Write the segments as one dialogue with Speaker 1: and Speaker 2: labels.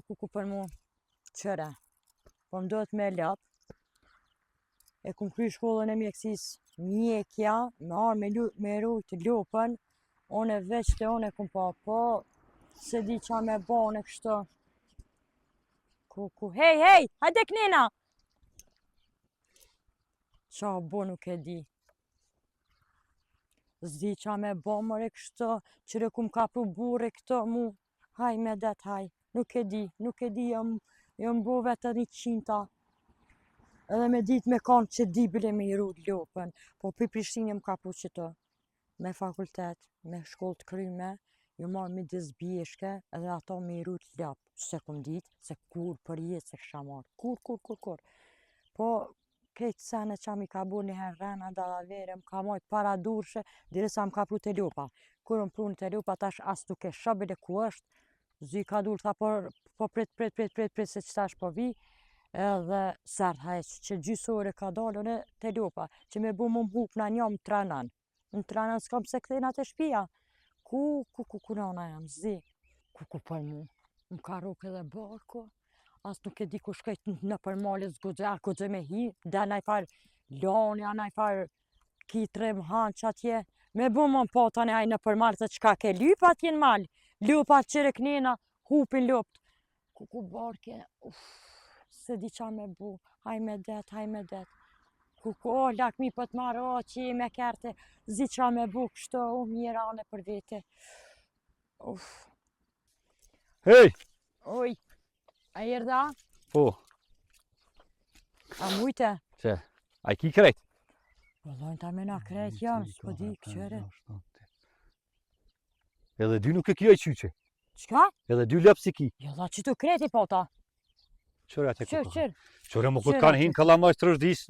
Speaker 1: ku për mu, qëre. Po më dohet me lap. E kum kry shkollën e mjekësisë, mjekja, me arë me rujt lopën, one veç të one kum po, se di qa me bane kështu. Hej, hajde knena! Qa bo nuk e di. Zdi qa me bo mëre kështu, qëre kum kapru burre këto mu. Haj me det, haj. Nuk e di, jam bo vetë 100-ta. Edhe me dit me kanë që di bile me i rrut lopën. Po për Prishtinë jam kapru qëto. Me fakultet, me shkollë të kryme, ju marrë midis bjeshke, edhe ato me i rrut lop. Se kum dit, se kur për jetë se kësha marrë. Kur. Po, këtë sene qa mi ka bu një herë rena dalavere, më ka mojt para durshe, dire sa më ka pru të lupa. Kur më pru në të lupa, tash as tuk e shabile ku është, zy ka dur, tha po prit, se qëtash po vi, edhe sërë hajq, që gjysore ka dalën e të lupa, që me bu më mhup në një më trenan. Në trenan s'kam se këthejna të shpia. Ku nana jam, zi, ku për mu, më ka ruk edhe barko. As nuk e di ku shkajt në përmalit zgodze me hi, dhe naj farë lanja, naj farë kitre më hanë që atje. Me bu më patane aj në përmalit të qka ke lypa atje në malë. Lupa qire knena, hupin lupt. Ku barke, se di qa me bu, haj me det. Lakmi për të marë, që me kerte, zi qa me bu kështu, mjera anë për vete.
Speaker 2: Hej!
Speaker 1: Oj! A i rda?
Speaker 2: Po.
Speaker 1: A mujte?
Speaker 2: Që? A i ki krejt?
Speaker 1: Po dojnë ta me na krejt janë, s'po di këqyre.
Speaker 2: Edhe dy nuk e kjo i qyqe.
Speaker 1: Qka?
Speaker 2: Edhe dy lëpë si ki.
Speaker 1: Jo dha që tu krejti po ta.
Speaker 2: Qërë atë e
Speaker 1: Qërë,
Speaker 2: kuka? Qërë më këtë kanë hinë kalamaj të rëshdis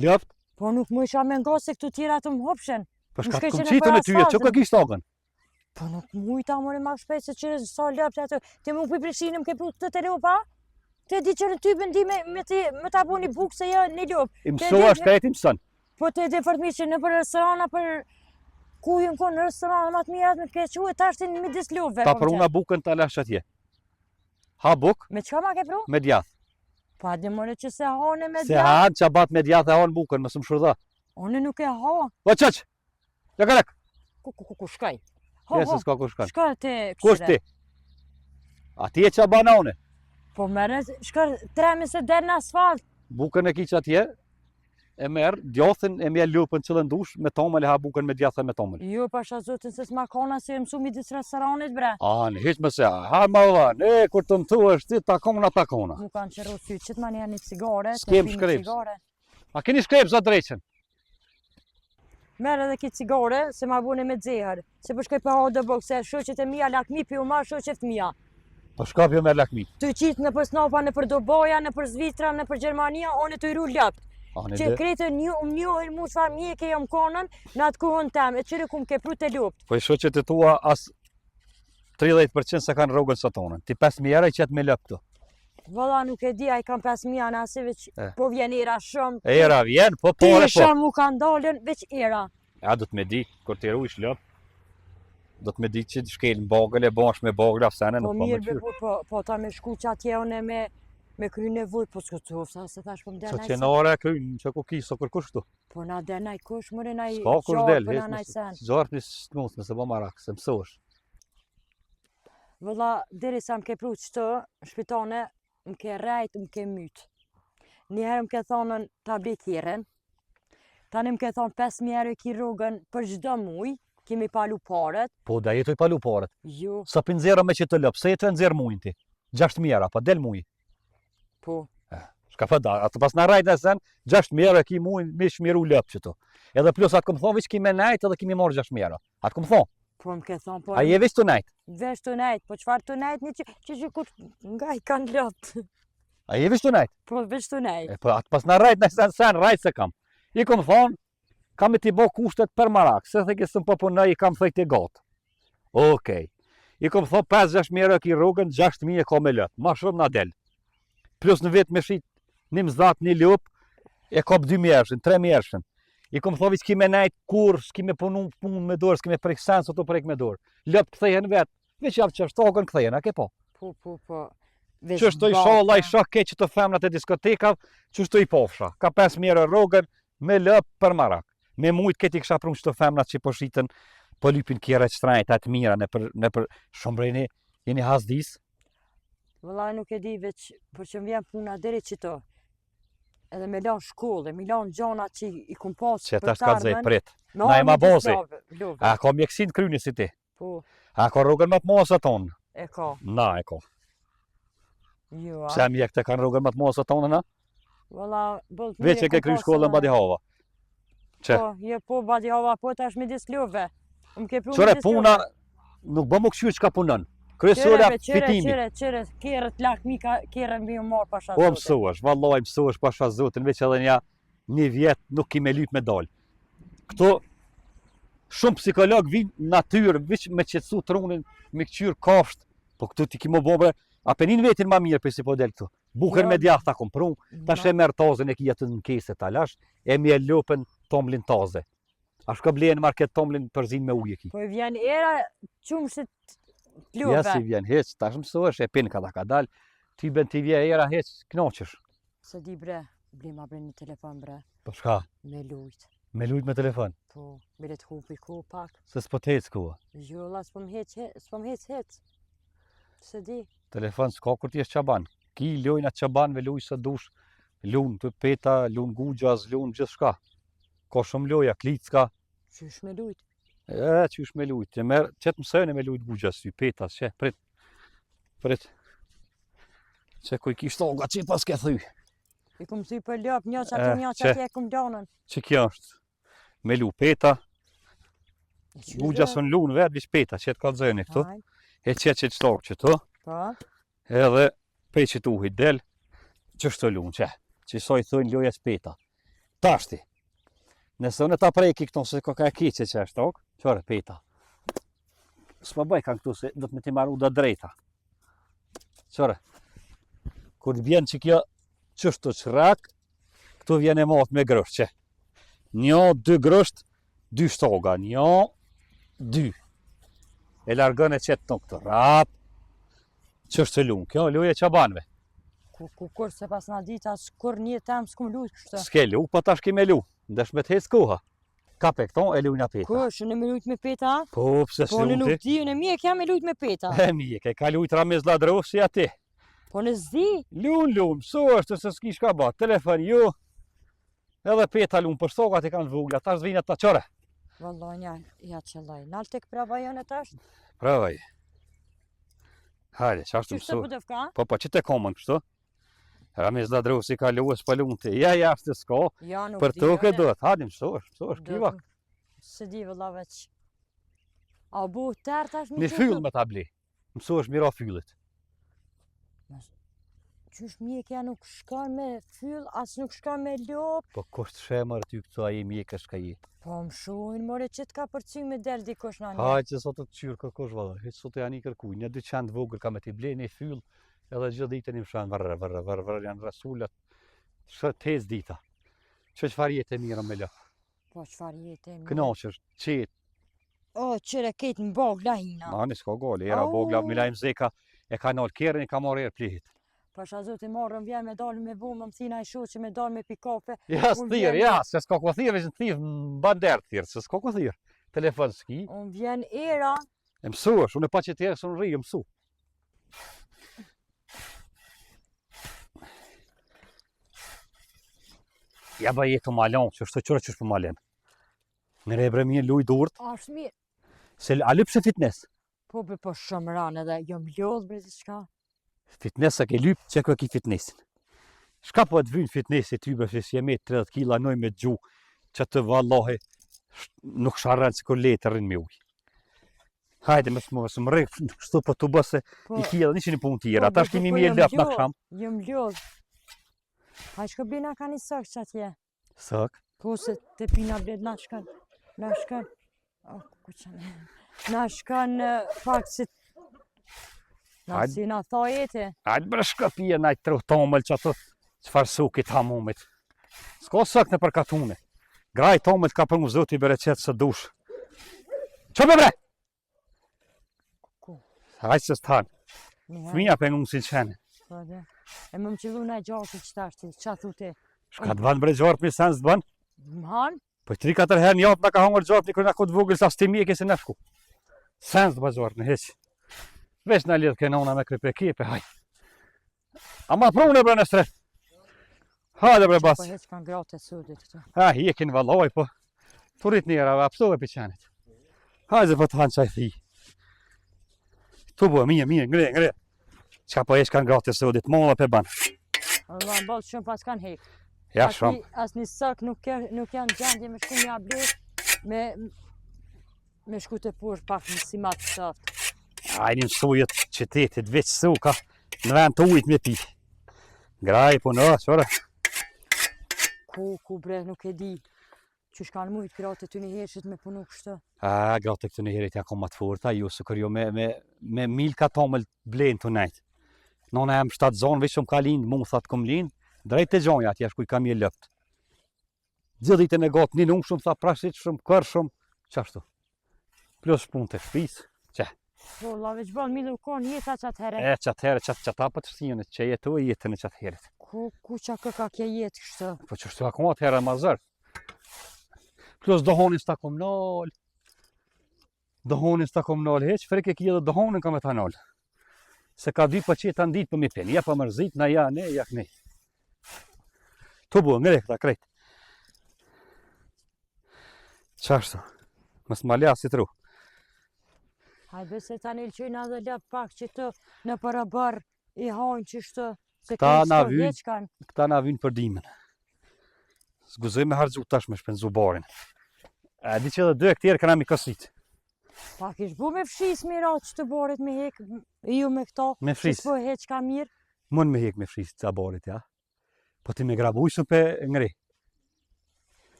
Speaker 2: lëpët?
Speaker 1: Po nuk më isha me nga se këtu tjera të më hopshen.
Speaker 2: Për shka të këmë qitën e tyje, që ka kishtë agën?
Speaker 1: Po nuk mujta mëre ma shpejt se qërë sa lëpët atë. Ti mu për Prishtinë më ke pru të lupa? Ti di qërë ty bëndi me ta bu një bukë se jo një lupë.
Speaker 2: I mësoa shkrejt i mësën.
Speaker 1: Po te di fërtmi që në për restorana për ku ju në konë në restorana ma të mirat me ke quë ta është në midis lupëve.
Speaker 2: Ta për una bukën të alash atje. Ha bukë?
Speaker 1: Me qka ma ke pru?
Speaker 2: Me djath.
Speaker 1: Pa di mëre që se hane me djath.
Speaker 2: Se hanë që bat me djath e hanë bukën, mësë më shurda.
Speaker 1: One nuk e ha.
Speaker 2: O qëq? Lëkërek?
Speaker 1: Ku shkaj?
Speaker 2: Jesë s'ka ku shkan.
Speaker 1: Shka te këshire?
Speaker 2: Kush ti? A ti e që bana une?
Speaker 1: Po mërë, shka tremi se der në asfalt.
Speaker 2: Bukën e ki që atje, e merë, djathin e mje lupën që dush, me tomël e ha bukën me djathën me tomël.
Speaker 1: Jo, pasha zotin se s'ma kona se mësu midis restoranit bre.
Speaker 2: Në hiq më se, ha ma dha, kur të më thu është ti, takona.
Speaker 1: Mu kanë qëru sy, qëtë ma një një cigare,
Speaker 2: S'kem shkreps. A keni shkrep za dreqen?
Speaker 1: Merë edhe ki cigare, se ma bune me dzehër. Se për shkoj për ha dhe bëgë, se shoqet e mija lakmi për u marë shoqet mija.
Speaker 2: Po shka pjo me lakmi?
Speaker 1: Të qitë në për snapa, në për Dubaja, në për Zvitra, në për Gjermania, one të i ru lëpt. Që kretë njohin mu qfar mjeke jam konën në atë kohën tem, e qëri kum ke pru të lupt.
Speaker 2: Po i shoqet e tua as 30% se kanë rogën së tonën. Ti 5.000 i qëtë me lëp të.
Speaker 1: Vëlla nuk e di, a i kam 5.000 në asive që po vjen era shumë.
Speaker 2: Era vjen, po pore po.
Speaker 1: Ti shumë mu kanë dalën, veç era.
Speaker 2: Ja, do të me di, kur të ru ish lëp, do të me di që shkel në bagël e bash me bagël afsene, nuk po me qyrë.
Speaker 1: Po ta me shku që atje une me kry nevoj, po s'ko të ufta, se thash po më denaj
Speaker 2: sen. Që qenare e krynë, që ku ki, so kërkush tu?
Speaker 1: Po na denaj kush, mëre na i
Speaker 2: gjarë për
Speaker 1: na naj sen.
Speaker 2: Gjarë një shtmus, nëse bo marak, se mësosh.
Speaker 1: Vëlla, diri sa më ke pru qëtë, shpitane, më ke rejt, më ke mytë. Njëherë më ke thonën ta bli kiren, tani më ke thonë 5.000 euro ki rrugën për çdo muj, kemi palu paret.
Speaker 2: Po, da jetoj palu paret.
Speaker 1: Jo.
Speaker 2: Sa për nxera me që të lëpë, se jetu e nxerë mujnë ti? 6.000 euro, pa del muj.
Speaker 1: Po.
Speaker 2: Shka fa da, atë pas në rajt në sen, 6.000 euro ki mujnë me shmiru lëpë që tu. Edhe plus atë këmë thonë, vëq kime najt edhe kimi morë 6.000 euro. Atë këmë thonë.
Speaker 1: Po më ke thonë, po...
Speaker 2: A je veç të najt?
Speaker 1: Veç të najt, po qëfar të najt një që kur nga i kanë lëpë.
Speaker 2: A je veç të najt?
Speaker 1: Po veç të najt.
Speaker 2: Po atë pas në rajt në sen, rajt se kam. I këmë thonë, kam e ti bo kushtet për marak, se the kësë më përpunaj i kam thëjt e gotë. Okej. I këmë thonë 5-6.000 euro ki rrugën, 6.000 e ka me lëpë, ma shumë na del. Plus në vetë me shit një mzat, një lupë, e kap 2.000 ershin, 3.000 ershin. I kom thovi që kime najt kur, s'kime punu punë me dorë, s'kime prek sen, sot të prek me dorë. Lëpë këthejen vetë, veç javë që është tokën këthejen, a ke po?
Speaker 1: Po.
Speaker 2: Qështu i sholla, i shoh keq të femnat e diskotekave, qështu i pofsha. Ka 5 euro rrogën, me lëp për marak. Me mujt këti kisha prum qëto femnat që po shiten, po lypin kjera që trajta të mira në për shumbrejni, jeni hasdis.
Speaker 1: Vëllai nuk e di veç, për që më vjen puna deri qëto. Edhe me lan shkollë, me lan gjana që i kum pas
Speaker 2: Që
Speaker 1: për
Speaker 2: ta shkallzej
Speaker 1: tarmen.
Speaker 2: prit. Na e ma bozi. A ka mjekësin kryni si ti?
Speaker 1: Po,
Speaker 2: A ka rrugën më të mosë tonë?
Speaker 1: e ka.
Speaker 2: Na e ka.
Speaker 1: Jo,
Speaker 2: Pse mjek të kanë rrugën më të mosë tonë, na?
Speaker 1: valla, bëllë të
Speaker 2: Veç e ke kry shkollën Badi Hava. Që?
Speaker 1: Po, jo, po, Badi Hava, po, tash me dis love. Më ke pru
Speaker 2: Qore puna, nuk bë më këshyr qka punën. Kryesoria fitimi.
Speaker 1: Qire, kjerët lakmi, kjerët mi u marë pasha
Speaker 2: O
Speaker 1: zote.
Speaker 2: mësuash, vallaj mësuash pasha zotin, veç edhe një vjet nuk ki me lyp me dal. Këto shumë psikolog vinë natyrë, veç me qetsu trunin, me këqyr kafsht, po këtu ti ki më bobre, apenin vetin ma mirë për si po del këtu. Buker
Speaker 1: Jo.
Speaker 2: me djathta kom prum, tash e merr tazën e ki jetën në kese talash, e mi e lopën tomlin taze. A shko bleje në market tomlin përzin me ujë ki.
Speaker 1: Po i vjen era qumë se
Speaker 2: Ja
Speaker 1: t'luve.
Speaker 2: si vjen heq, tash mësuash, e pin ka dal, ty ben t'i vje era heq, knoqesh.
Speaker 1: Se di bre, blima bre një telefon bre,
Speaker 2: Po shka,
Speaker 1: me lujt.
Speaker 2: me lujt me telefon,
Speaker 1: Po, me le t'hupi ku pak.
Speaker 2: se s'po t'hec kua.
Speaker 1: Jo, la, s'pom hec. Se di.
Speaker 2: Telefon s'ka kur t'jesh qaban. Ki lojnë atë qabanve, luj së dush, lun të peta, lun gugjaz, lun gjithë shka. Ka shumë loja, klicka,
Speaker 1: Qysh me lujt.
Speaker 2: qysh me lujt. Qëtë mësojnë me lujt gugjaz, ty petas, që, prit. Që kuj kisht oga, që pas ke thy.
Speaker 1: I kum thy për lop, një që e kum donën.
Speaker 2: Që kjo është, me lu peta, gugja sën lun vetë, vish peta, që të ka zëni këtu. E që qëtëstor që tu,
Speaker 1: Po,
Speaker 2: edhe pej që tu hi del, që shtë lun, që soj thujnë lojes peta. Tashti, nëse unë ta preki këto se ka e keqe që është ok, qërë peta. S'ma bëj kanë këtu se do të me ti maru da drejta. Qërë, kur vjen që kjo qështu qrak, këtu vjen e matë me grësht që. 1-2 grësht, 2 shtoga, 1-2. E largën e qëtë në këtu, rap, qështë të lunë, kjo luje qabanve.
Speaker 1: kur se pas na dita, kur një tem s'kum lujt kështë.
Speaker 2: S'ke lu, po tash ki me lu, ndesh me t'hec koha. Ka pe këto, e lujna peta.
Speaker 1: Kur, që në me lujt me peta?
Speaker 2: Po, pse
Speaker 1: Po në
Speaker 2: s'luti?
Speaker 1: nuk di, në mje kja me lujt me peta.
Speaker 2: E mjek, e ka lujt Ramiz Ladrov si ati.
Speaker 1: Po në zdi,
Speaker 2: Lun, mëso është se s'ki shka ba, telefon ju, edhe peta lun, për stokat i kanë vugla, tash zvina ta qore.
Speaker 1: vallaj nja, ja qëllaj. Nal tek prava jone tash,
Speaker 2: Pravaj. Hajde, qashtu
Speaker 1: qështë të
Speaker 2: mëso.
Speaker 1: pëtëv ka?
Speaker 2: Po, që te komën kështu? Ramiz Ladrov si ka luës pa lun ti, ja jashtë s'ka,
Speaker 1: Ja, nuk
Speaker 2: për
Speaker 1: di.
Speaker 2: toke
Speaker 1: jone.
Speaker 2: duhet, hajde mëso, kivak.
Speaker 1: Se di vëlla veç. A bu tërë tash
Speaker 2: Një fyll me ta ble, mëso është mira fyllit.
Speaker 1: Qysh mjekja nuk shkon me fyll, as nuk shkon me lop.
Speaker 2: Po, kusht shemër ty këtu a i mjek është ka je.
Speaker 1: Po më shojnë, more që t'ka përcy me del dikush në një.
Speaker 2: Hajde që sot të qyrë kërkosh valla, hiç sot janë i kërkuj, një 200 vogël ka me t'i ble, një fyll, edhe gjithë ditën i më shanë vërë, janë rasullat, tez dita. Që qëfar jetë e mirë me lë?
Speaker 1: Po qëfar jetë e mirë.
Speaker 2: Kënaqesh, qetë,
Speaker 1: O, qëre ketë në bogla hina.
Speaker 2: mani s'ka gole, era bogla, Milajm Zeka e ka nalë kerën, e ka marrë erë plihit.
Speaker 1: Pasha zotë i marrën vjen me dalë me vumë, më thina i shoqë me dalë me pikafe.
Speaker 2: Ja,
Speaker 1: Unë
Speaker 2: s'thirë,
Speaker 1: vjen-
Speaker 2: ja, se s'ka ku thirë, veç në thirë, në bander thirë, se s'ka ku thirë. Telefon s'ki,
Speaker 1: Unë vjen era,
Speaker 2: e mësu është, unë e pa që t'jerë, së në rri, mësu. Ja ba jetë të malon, që është të qërë që është për malen. Në rebre mje luj durët,
Speaker 1: ashtë mirë.
Speaker 2: se a lypë se fitness.
Speaker 1: Po be po shumë ranë edhe jom lodhë bre diçka.
Speaker 2: Fitness a ke lypë, që kërë ki fitnessin. Shka po të vynë fitnessi ty bre, se si e me 30 kila noj me gju, që të vallahi nuk sharren që kur letë rrinë me uj. Hajde më më rrë, kështu po të bëse
Speaker 1: Po,
Speaker 2: i kjellë, nishin i punë tjera,
Speaker 1: po,
Speaker 2: tash
Speaker 1: po,
Speaker 2: kemi
Speaker 1: po,
Speaker 2: mje
Speaker 1: jom
Speaker 2: lëp në
Speaker 1: lodh.
Speaker 2: ksham.
Speaker 1: jom lodhë. A shko blina ka një sëk që atje.
Speaker 2: Sëk,
Speaker 1: Po se të pina bled na shkon. O, ku që në. Na shkon pak si. Na
Speaker 2: Hajde.
Speaker 1: si na tha jeti.
Speaker 2: hajde bre shkëpije najtë të tomël që ato qëfar sukit hamumit. S'ka sëk në përkatune. Graj tomël ka për mu zoti bere qëtë së dush. Që bre?
Speaker 1: Ku?
Speaker 2: Hajde se s'tanë.
Speaker 1: Një herë.
Speaker 2: Fëmija për ngu si qene.
Speaker 1: Po dhe. E më qëllu në gjatë që tashti, qa thu ti?
Speaker 2: Shka të banë bre gjartë mi sens të banë?
Speaker 1: Më hanë?
Speaker 2: Po 3-4 herë një atë nga ka hongër gjartë një kërë nga këtë vogël sa stimi e kesi në shku. Sens të banë gjartë në heqë. Veç në lidhë kenona me krype kipe, haj. Ama prune bre në stre. Hajde bre bas.
Speaker 1: Po heq kanë gratë e sudit këtu.
Speaker 2: Ha, jekin valoj, po. Turit njëra, apsove për qenit. Hajde po të hanë qaj thi. Tu bua, mije, ngre. Qa po heq kanë gratë e sudit, molla për banë.
Speaker 1: Allah, në balë shumë pas kanë hek.
Speaker 2: Ja shumë.
Speaker 1: As një sak nuk janë gjendje me shku një ablet, me shku të pur pak në simat të saftë.
Speaker 2: Ajni në sujet qytetit, veç su ka në vend të ujt me pi. Graj, po në, qore.
Speaker 1: Ku bre, nuk e di. Qysh kanë mujt gratë të një hershit me punu kështë?
Speaker 2: Gratë këtë një herit ja kom matë furta, ju së kërjo me mil ka tomël blenë të nejtë. Nona e më 7 zonë, veç shumë ka lindë, mu thatë kom lindë, drejt të gjonja atje shkuj kam je lëpt. Gjithit e në gotë, një numë shumë, tha prashit shumë, kërë shumë, qashtu. Plus punë të shpisë, që.
Speaker 1: Po, la veç balë milu konë jeta qatë herë.
Speaker 2: Qatë herë, qatë apë të shtinjën, që jetu e jetën e qatë herit.
Speaker 1: Ku qa këka kje jetë kështë?
Speaker 2: Po që shtu akoma të herë ma zërë. Plus dohonin s'ta kom nalë. Dohonin s'ta kom nalë heq, frek e kje dhe dohonin kam e ta nalë. Se ka dy për qeta në ditë për mi pen, ja për mërzit, na ja, ne, jak ne. Tu bu, ngre këta krejt. Qashtu, mës ma lja si tru.
Speaker 1: Hajde se ta një lqojna dhe lep pak që të në parabar i hajnë qështë, se
Speaker 2: Këta
Speaker 1: kështë
Speaker 2: na
Speaker 1: të
Speaker 2: vynë.
Speaker 1: veçkan.
Speaker 2: Këta na vynë për dimën. Zguzoj me hargju tash me shpenzu barin. E di që edhe 2 këtjerë këna mi kësit.
Speaker 1: Pak ish bu me fshis mira që të barit me hek, ju me këta.
Speaker 2: Me fshis.
Speaker 1: Që s'po heq ka mirë.
Speaker 2: Mën me hek me fris të barit, ja. Po ti me grabuj së pe ngri.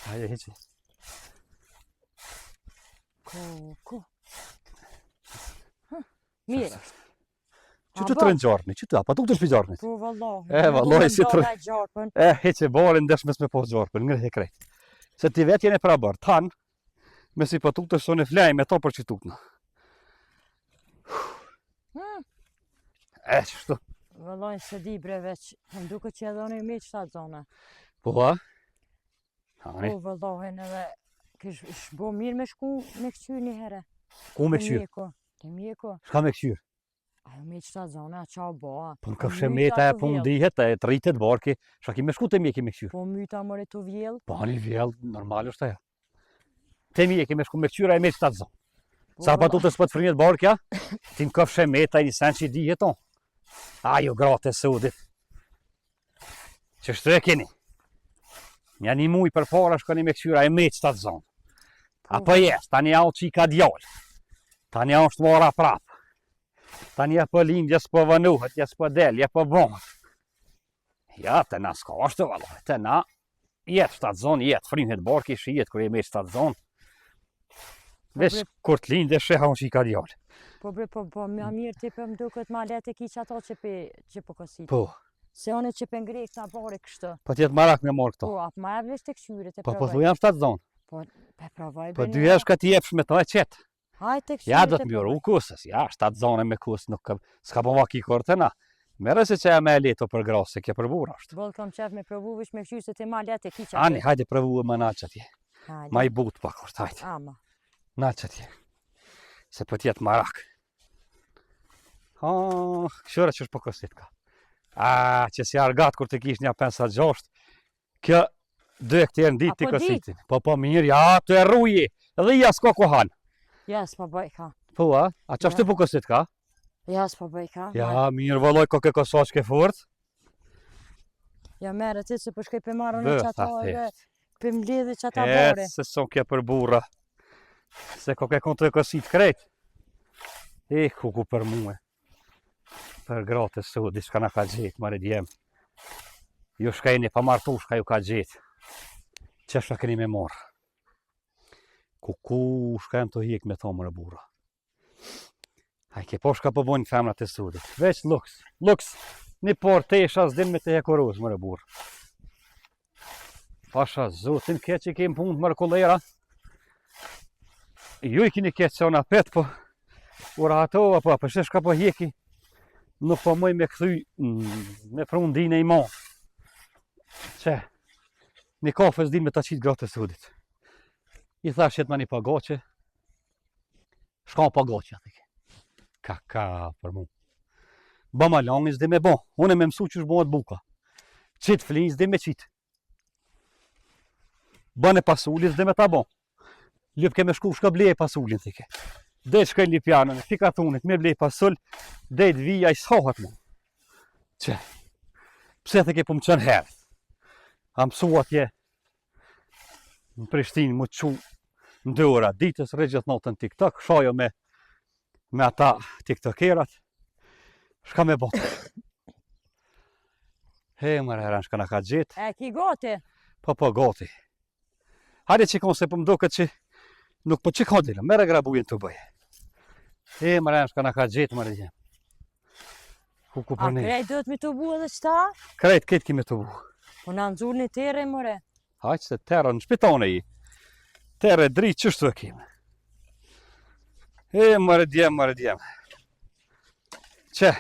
Speaker 2: Haje heqi.
Speaker 1: Ku. Mirë.
Speaker 2: Që të të rënë gjarni, që të apa, tuk të shpi gjarni.
Speaker 1: Po vallohi.
Speaker 2: Vallohi si të rënë.
Speaker 1: Gjarpën.
Speaker 2: Heqe barin desh mes me po gjarpën, ngri he krejt. Se ti vet jene pra bar, tanë, me si po tuk të shone flaj me to për që tukna. Qështu.
Speaker 1: Vallohi se di bre veç, më duke që edhe në i me qëta zona.
Speaker 2: Po ha? Hani,
Speaker 1: Po vallohi edhe, kësh shbo mirë me shku me këqyr një herë.
Speaker 2: ku me këshyr?
Speaker 1: Te mjeko.
Speaker 2: Shka me këshyr?
Speaker 1: Ajo me qëta zona, qa boa.
Speaker 2: Po në këfshe meta e pun dihet, e të rritet barki, shka ki me shku të mjeki me këshyr.
Speaker 1: Po myta mëre të vjell.
Speaker 2: Po hani vjell, normal është aja. Te mjeki me shku me këshyra e me qëta zonë. Sa pa tu të s'pët frinjet barkja, ti në këfshe meta i një sen që i dihet on. Ajo gratë e sudit. Që shtu e keni. Nja një muj për para shkoni me këshyra e me qëta zonë. Apo jes, ta një au që i ka djallë. Ta një është mora prapë. Ta një për lindë, jes për vënuhet, jes për del, jes për bëmët. Ja, të na s'ka është të valoj, të na jetë shtatë zonë, jetë frinhet barki, shi jetë kërë e me shtatë zonë. Vesh kur të lindë e sheha unë që i ka djallë.
Speaker 1: Po bre, po më mirë ti për më duket ma letë e ki që ato që po kësit.
Speaker 2: Po,
Speaker 1: Se one që për ngrej këta bare kështë.
Speaker 2: po tjetë marak me morë këto.
Speaker 1: Po, apë ma e vlesh të këshyrit e
Speaker 2: Po, po
Speaker 1: pravaj.
Speaker 2: thu jam shtatë zonë.
Speaker 1: Po, pravaj
Speaker 2: Po dy jesh ka ti jepsh me to e qetë.
Speaker 1: Hajtë të këshyrit
Speaker 2: Ja do të mjëru kusës, ja, shtatë zonë me kusë, nuk s'ka po ma ki kërë të na. Mere se që e me leto për grasë, se kje për bura është.
Speaker 1: Bolë kam qef me provu vish me këshyrit se ti ma letë e ki që
Speaker 2: Ani, hajde provu e më na qëtje.
Speaker 1: Hajde.
Speaker 2: Ma i but pak është, hajde.
Speaker 1: Ama.
Speaker 2: Na qëtje. Se për tjetë marak. Këshyre që është po kësit ka. Që si argat kur të kish një 5-6, kjo 2 këtjerë në ditë të
Speaker 1: Apo di?
Speaker 2: kësitin. Po mirë, ja, të e ruji, edhe ja s'ko ku hanë.
Speaker 1: Ja, s'pa bëj ka.
Speaker 2: Po, a që është të po kësit ka?
Speaker 1: Ja, s'pa bëj ka.
Speaker 2: Ja, mirë, vëlloj, ko ke kosa që ke furt.
Speaker 1: Ja, mere ti se për shkej për marrën
Speaker 2: Bë,
Speaker 1: e qata
Speaker 2: tha,
Speaker 1: dhe për mledhe qata bare.
Speaker 2: Se son kje për burra. Se ko ke konë të kësit krejt. Ku për muë. Për gratë e sudi, shka na ka gjetë, mare djemë. Ju shkajni pa martu, shka ju ka gjetë. Që shka keni me morë. Ku shkajmë të hjek me thomër e burra. Ke po shka po bojnë femrat e sudit. Veç luks. Një por tesha s'din me të hekuruz, mërë burë. Pasha zotin ke që kemë punë të mërë kolera. Ju i kini ketë që ona pet, po ura ato, po shka po hjeki. nuk po moj me këthy me prun dine i mon. Që, një kafe s'di me ta qitë gratë e sudit. I thash jetë ma një pagoqe, shka pagoqe, atë ka për mu. Ba ma langin s'di me bon, unë me mësu që shbohet buka. Qitë flin s'di me qitë. Ba në pasulli s'di me ta bon. Lyp ke me shku shka blej e pasullin, thike. Dhe shkaj lipjanën, fika thunit, me blej pasull, dhe të vija i shohat mu. Që, pse thike po më qënë herë. A mësu atje në Prishtinë mu qu në 2 ora ditës, rregjët notën TikTok, shojo me ata TikTokerat, shka me botë. He, mërë herën, shka na ka gjetë.
Speaker 1: E ki gati?
Speaker 2: Po, gati. Hajde që konë se po më duket që nuk po që ka dila, mere grabujen të bëje. He, mërë herën, shka na ka gjetë, mërë gjemë. Ku
Speaker 1: A
Speaker 2: për ne?
Speaker 1: krejt duhet me të bu edhe qëta?
Speaker 2: Krejt këtë kime të bu.
Speaker 1: Po në nëzur një tere, mëre.
Speaker 2: Hajtë se terë në shpitone i. Terë e dritë qështu e kime. E, mërë djemë. Që?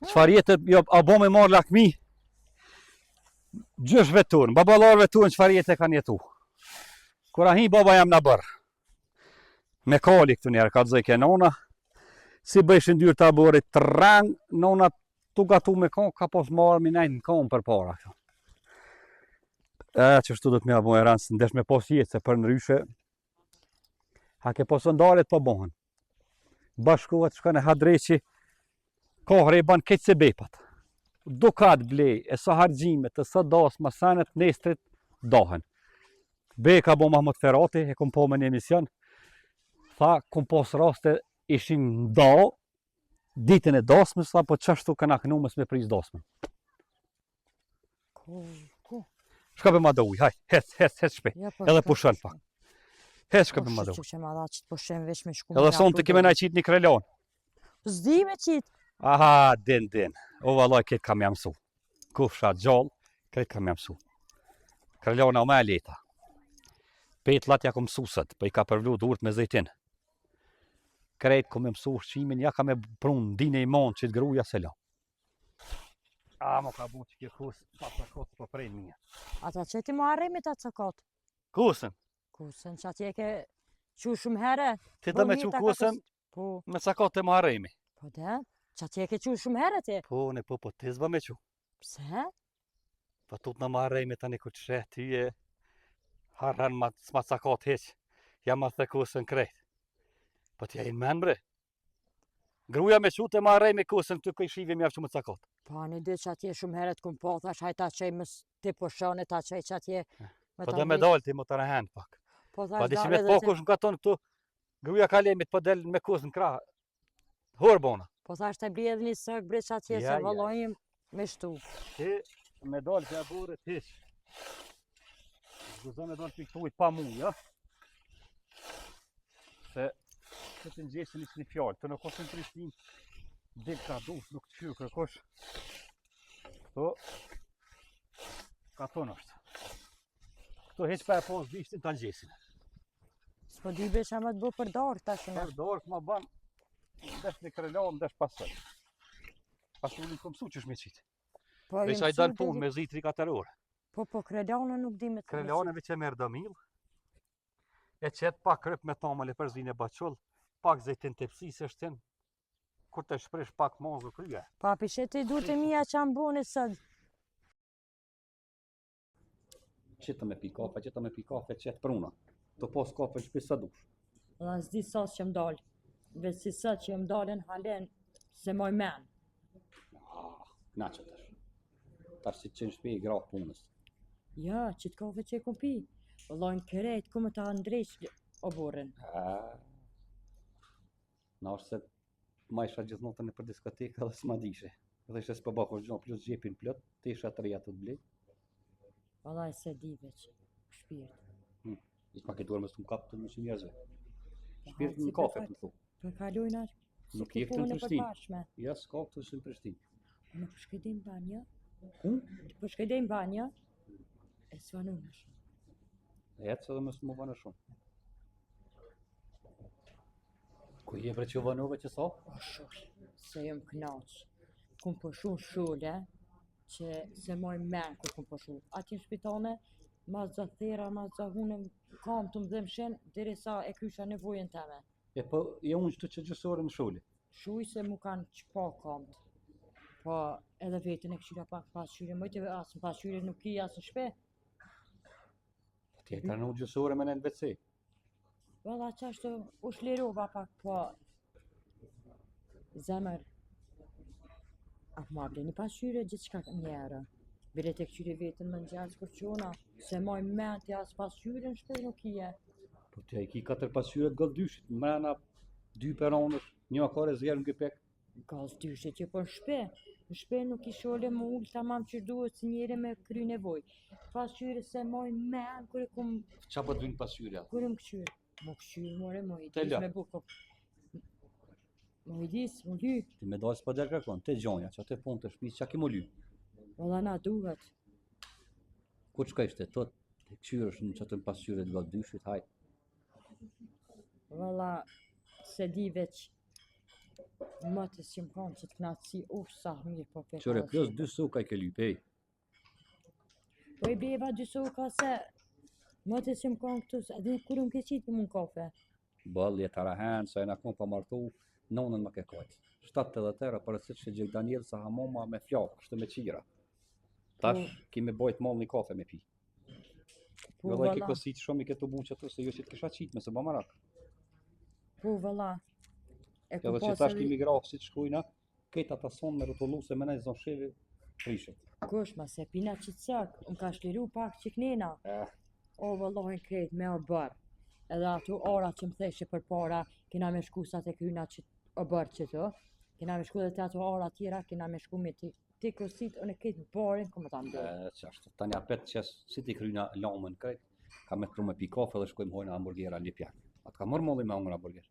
Speaker 2: Qfar jetët, jo, a bo me marrë lakmi? Gjësh veturën, babalar veturën qfar jetë e kanë jetu. Kura hi baba jam në bërë. Me kali këtu njerë, ka të zëjke nona. Si bëjshin dyrë të aborit të rangë, nona tu gatu me kon, ka pos marrë minajnë në kon për para. Që shtu do të me abo e ranë, së ndesh me pos jetë, se për në ryshe, ha ke posë ndalet po bohën. Bashkuat shka në hadreqi, kohre i banë keqë se bepat. Dukat blej, e sa hargjimet, e sa dasma, sanet, nestrit, dohen. Beka bo Mahmut Ferati, e kom po me një emision, tha, kom pos raste, ishin nda, ditën e dasmës, tha, po qashtu këna kënumës me pris dasmën.
Speaker 1: Ku?
Speaker 2: Shka be ma do uj, haj, hes shpe,
Speaker 1: Ja, po,
Speaker 2: edhe
Speaker 1: shka
Speaker 2: pushën
Speaker 1: shka.
Speaker 2: pak. Hes shka be ma do uj.
Speaker 1: Që ma dha që të poshem veç me shku.
Speaker 2: Edhe sonë të kime naj qitë një krelon.
Speaker 1: Zdi me qitë.
Speaker 2: Aha, din. O vallaj, këtë kam jam mësu. Kufsha gjallë, këtë kam jam mësu. Krelona o me e leta. Petlat ja kom mësu sët, për i ka përvlu dhurt me zejtin. Krejt kom e mësu shqimin, ja ka me prun dine i mon që të gruja se la. A, mo ka bu që kjo kusë, pa të kotë për prejnë mija.
Speaker 1: Ata që ti ma arremit atë cakot?
Speaker 2: Kusën,
Speaker 1: Kusën që atje ke që shumë herë?
Speaker 2: ti dhe me që kusën,
Speaker 1: Po,
Speaker 2: me cakot të ma rejmi.
Speaker 1: po dhe? Që atje ke që shumë herë ti?
Speaker 2: Po, ne po ti zba me që.
Speaker 1: Pse?
Speaker 2: Po tut në ma rejmi tani ku të shre, ty e harran s'ma cakot heq. Ja ma the kusën krejt. Po t'ja i në men bre. Gruja me qute ma rejmi kusën, të këj shive mjaftë që më cakot.
Speaker 1: Po, një dy që atje shumë herët këmë po, thash hajta qej më ti po shone, ta qej që atje.
Speaker 2: Po dhe me dalë ti më të rehen pak.
Speaker 1: Po,
Speaker 2: Po di që me të pokush në katon këtu, gruja kalemit po del me kusën krah. Hor bona.
Speaker 1: Po thash të bjedh një sëk bre që atje se vëllojim me shtu.
Speaker 2: Ti me dalë të aburet hiq. Zdo me dalë të këtujt pa mu, ja? Se këtë në gjesin ishtë një fjallë, të në kosën Prishtinë, del ka dush, nuk të qyrë kërkosh. Këto, katon është. Këto heq pa e posë dishtin të në gjesin.
Speaker 1: S'po di be që më të bu për dorë tash në.
Speaker 2: Për dorë ma ban, ndesh një krelohë, ndesh pasër. Pasullin kom su që shme qitë.
Speaker 1: Po,
Speaker 2: Veç a i dalë punë me zi 3-4 orë.
Speaker 1: Po, krelonë nuk di me të
Speaker 2: Krelane veç e merë dëmil, e qetë pak kryp me tamële për zvinë e baqull, pak zejtin të pësi se shtin, kur të shprish pak mozë krye.
Speaker 1: Pa, pishet i du të mija që më bune sëd.
Speaker 2: Qëtë me pi kafe, qëtë pruna. Të pos kafe në shpisë së dush.
Speaker 1: Dhe në zdi sas që më dalë. Veç si sët që më dalën halen se moj men.
Speaker 2: Na që tash. Tash si që në shpi i grafë punës.
Speaker 1: Ja, që të kafe që e kom pi. Vëllojnë kërejt, ku më ta ndreq o borën.
Speaker 2: Na është se ma isha gjithë notën e për diskotekë dhe s'ma dishe. Edhe ishe s'pë bako gjënë plus gjepin plët, të isha të reja të të blej.
Speaker 1: Vallaj se di veç, shpirt.
Speaker 2: Ishtë ma ketuar më s'tu më kapë të më që njerëzve. Shpirt në kafe të më thu.
Speaker 1: Për kalojnë atë, si
Speaker 2: Nuk
Speaker 1: të
Speaker 2: je këtu në
Speaker 1: punë e
Speaker 2: Prishtinë.
Speaker 1: përbashme.
Speaker 2: Ja, s'ka këtu si në Prishtinë.
Speaker 1: Në përshkedim banja. Përshkedim banja. E s'vanunë shumë.
Speaker 2: E jetë se dhe më s'mu vanë shumë. Ku je për që vënove që sa?
Speaker 1: O shosh, se jëm knaq. Kum përshu shule, që se moj men kur kum përshu. Ati në shpitane, ma zëthera, ma zëhune, kam të mdhem shen, diri sa e krysha nevojën teme.
Speaker 2: E po, je unë që që gjësore në shule.
Speaker 1: Shuj se mu kanë qpa kamt. Po edhe vetën e këshyra pak pasqyre, mojtë asë në pasqyre nuk i asë në shpe.
Speaker 2: Tjetër në gjësore me në LVC.
Speaker 1: Valla qashtë u shlerova pak, po zemër, atë ma bleni pasqyre gjithë shka njerë. Bile të këqyri vetën më në gjatë kur qona, se moj menti asë pasqyre në shpe nuk i e.
Speaker 2: Po të e ki 4 pasqyre të gëlldyshit, mrena 2 peronësh, një akare zjerë në këpek.
Speaker 1: Gaz dyshe që po në shpe nuk i shole më ullë ta mam që duhet si njeri me kry nevoj. Pasqyre se moj men, kër e kum,
Speaker 2: Qa po të vinë pasqyre?
Speaker 1: kër e më këqyre. Më këqyre, more, më i
Speaker 2: Te
Speaker 1: dis
Speaker 2: la.
Speaker 1: me buko. Më i dis, më ly,
Speaker 2: Ti me dojë s'po del kërkon, te gjonja, që te punë të shpisë, qa ki më ly?
Speaker 1: valla na duhet.
Speaker 2: Kur qka ishte, tot, të këqyresh në që të pasqyre të gëlldyshit, hajt.
Speaker 1: Valla, se di veç, më të si më kanë që të knatësi, sa mirë po pe.
Speaker 2: Qëre, plus 2 suka i ke lyp, ej.
Speaker 1: Po i beba dy soka se, më të si më kanë këtu, se edhe kur më ke qitë më në kafe.
Speaker 2: Bëllje të rahen, sa e në kom pa martu, nonën më ke kajtë. 7-80 përësit që Gjek Daniel sa hamoma me fjallë, kështë me qira. Tash, kime bojt mall një kafe me pi.
Speaker 1: Po
Speaker 2: Jo dhe ke
Speaker 1: valla,
Speaker 2: kësit shumë i ke të buqë atë, se jo që të kisha qitë me se ba marak.
Speaker 1: po valla. E
Speaker 2: Jo dhe që tash kimi grafë si të shkujna, kejta ta sonë me rotullu se me nej zonë shevi, prishet.
Speaker 1: Kush ma se pina qitësak, më ka shliru pak qiknena.
Speaker 2: Eh,
Speaker 1: O vëllohin krejt me o bërë. Edhe ato ora që më theshe për para, kena me shku sa të kryna që o bërë që të. Kena me shku dhe të ato ora tjera, kena me shku me ti kërësit, unë e këtë barin, ku më ta mbërë.
Speaker 2: qashtë, tani apet qes, si ti kryna lamën krejt, ka me kru me pi kafe dhe shkojmë hojnë hamburgera lipjak. Atë ka mërë molli me hongër hamburger.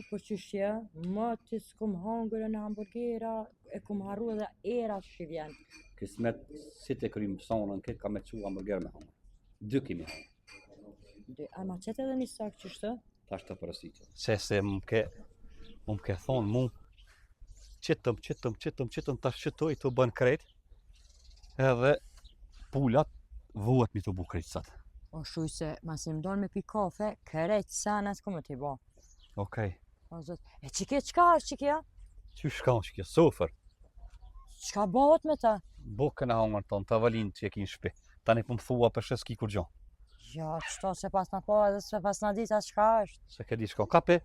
Speaker 1: Për qështje, më të s'kum hangër në hamburgera, e kum harru edhe era që vjen.
Speaker 2: Kismet, si ti krymë sonën këtë, ka me qu hamburger me hongër. 2 kimi hongër.
Speaker 1: Ama qëtë edhe një sak qështë?
Speaker 2: Tash të përësitë. Se më ke thonë mu, qitëm, tash qëtoj të bën krejt, edhe pulat vuhet mi të bu krejt sat.
Speaker 1: O shuj se, mas i më donë me pi kafe, kërejt sanat ku më t'i bo.
Speaker 2: Okej,
Speaker 1: O zot, e qike qka është qikja?
Speaker 2: që shkaun që kjo sofer,
Speaker 1: Qka bëhet me ta?
Speaker 2: bukën e hongër tonë, të avalinë që e ki në shpi. Tani po më thua për sheski kur gjon.
Speaker 1: Ja, qëto se pas në po edhe se pas në dita qka është.
Speaker 2: Se ke di shko, kape,